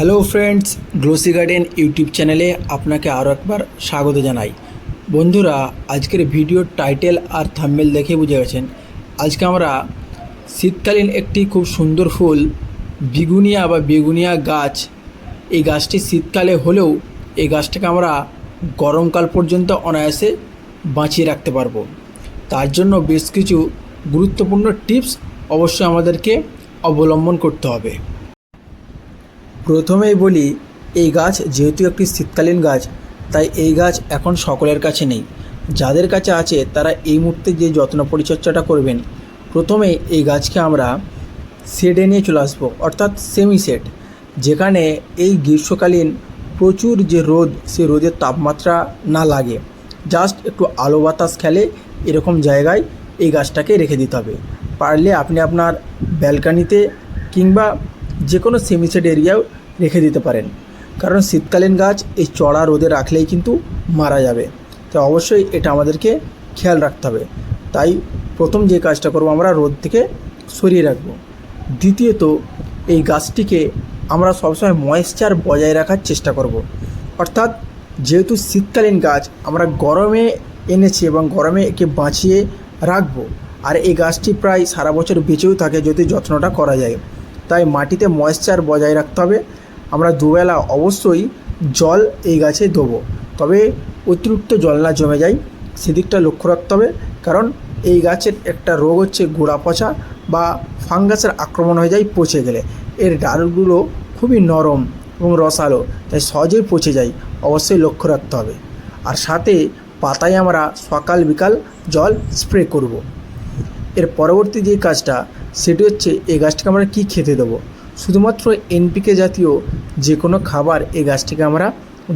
Hello friends, glossy garden YouTube চ্যানেলে আপনাকে আরও একবার স্বাগত জানাই। বন্ধুরা, আজকের ভিডিওর টাইটেল আর থাম্বনেল দেখে বুঝে গেছেন আজকে আমরা শীতকালীন একটি খুব সুন্দর ফুল বিগুনিয়া বা বেগুনিয়া গাছ, এই গাছটি শীতকালে হলেও এই গাছটাকে আমরা গরমকাল পর্যন্ত অনায়াসে বাঁচিয়ে রাখতে পারবো। তার জন্য বেশ কিছু গুরুত্বপূর্ণ টিপস অবশ্যই আমাদেরকে অবলম্বন করতে হবে। প্রথমেই বলি, এই গাছ যেহেতু একটি শীতকালীন গাছ, তাই এই গাছ এখন সকলের কাছে নেই। যাদের কাছে আছে তারা এই মুহূর্তে যে যত্ন পরিচর্যাটা করবেন, প্রথমে এই গাছকে আমরা শেডে নিয়ে চলে আসবো, অর্থাৎ সেমি শেড, যেখানে এই গ্রীষ্মকালীন প্রচুর যে রোদ, সেই রোদের তাপমাত্রা না লাগে, জাস্ট একটু আলো বাতাস খেলে এরকম জায়গায় এই গাছটাকে রেখে দিতে হবে। পারলে আপনি আপনার ব্যালকানিতে কিংবা যে কোনো সেমি শেড এরিয়াও রেখে দিতে পারেন, কারণ শীতকালীন গাছ এই চড়া রোদে রাখলেই কিন্তু মারা যাবে। তো অবশ্যই এটা আমাদেরকে খেয়াল রাখতে হবে। তাই প্রথম যে কাজটা করব, আমরা রোদ থেকে সরিয়ে রাখব। দ্বিতীয়ত, এই গাছটিকে আমরা সবসময় ময়েশ্চার বজায় রাখার চেষ্টা করব। অর্থাৎ যেহেতু শীতকালীন গাছ আমরা গরমে এনেছি এবং গরমে একে বাঁচিয়ে রাখবো, আর এই গাছটি প্রায় সারা বছর বেঁচেও থাকে যদি যত্নটা করা যায়। তাই মাটিতে ময়েশ্চার বজায় রাখতে হবে। আমরা দুবেলা অবশ্যই জল এই গাছে দেবো, তবে অতিরিক্ত জল না জমে যায় সেদিকটা লক্ষ্য রাখতে হবে। কারণ এই গাছের একটা রোগ হচ্ছে গোড়া পচা বা ফাঙ্গাসের আক্রমণ হয়ে যায় পচে গেলে। এর ডালগুলো খুবই নরম এবং রসালো, তাই সহজেই পচে যায়, অবশ্যই লক্ষ্য রাখতে হবে। আর সাথে পাতায় আমরা সকাল বিকাল জল স্প্রে করব। এর পরবর্তী যে কাজটা, সেটি হচ্ছে এই গাছটাকে আমরা কী খেতে দেবো। শুধুমাত্র এনপিকে জাতীয় যে কোনো খাবার এই গাছটিকে আমরা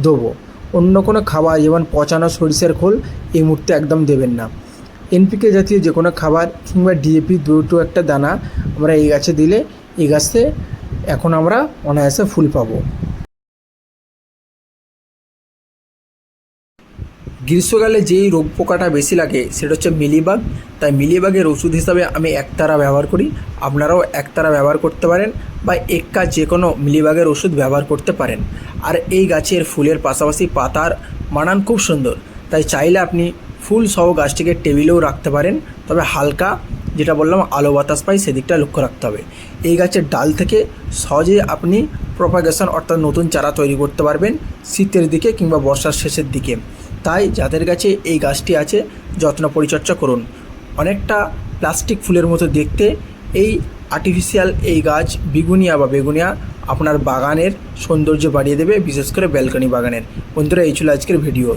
দেবো। অন্য কোনো খাবার যেমন পচানো সরিষার খোল এই মুহূর্তে একদম দেবেন না। এনপিকে জাতীয় যে কোনো খাবার কিংবা ডিএপি দুটো একটা দানা আমরা এই গাছে দিলে এই গাছে এখন আমরা অনায়াসে ফুল পাবো। গ্রীষ্মকালে যেই রোগ পোকাটা বেশি লাগে সেটা হচ্ছে মিলিবাগ। তাই মিলিবাগের ওষুধ হিসাবে আমি একতারা ব্যবহার করি, আপনারাও একতারা ব্যবহার করতে পারেন বা এক্কা যে কোনো মিলিবাগের ওষুধ ব্যবহার করতে পারেন। আর এই গাছের ফুলের পাশাপাশি পাতার মানান খুব সুন্দর, তাই চাইলে আপনি ফুল সহ গাছটিকে টেবিলেও রাখতে পারেন, তবে হালকা যেটা বললাম আলো বাতাস পাই সেদিকটা লক্ষ্য রাখতে হবে। এই গাছের ডাল থেকে সহজেই আপনি প্রপাগেশন অর্থাৎ নতুন চারা তৈরি করতে পারবেন শীতের দিকে কিংবা বর্ষার শেষের দিকে। তাই যাদের কাছে এই গাছটি আছে যত্ন পরিচর্যা করুন। অনেকটা প্লাস্টিক ফুলের মতো দেখতে এই আর্টিফিশিয়াল এই গাছ বিগুনিয়া বা বেগুনিয়া আপনার বাগানের সৌন্দর্য বাড়িয়ে দেবে, বিশেষ করে ব্যালকনি বাগানের। বন্ধুরা, এই ছিল আজকের ভিডিও।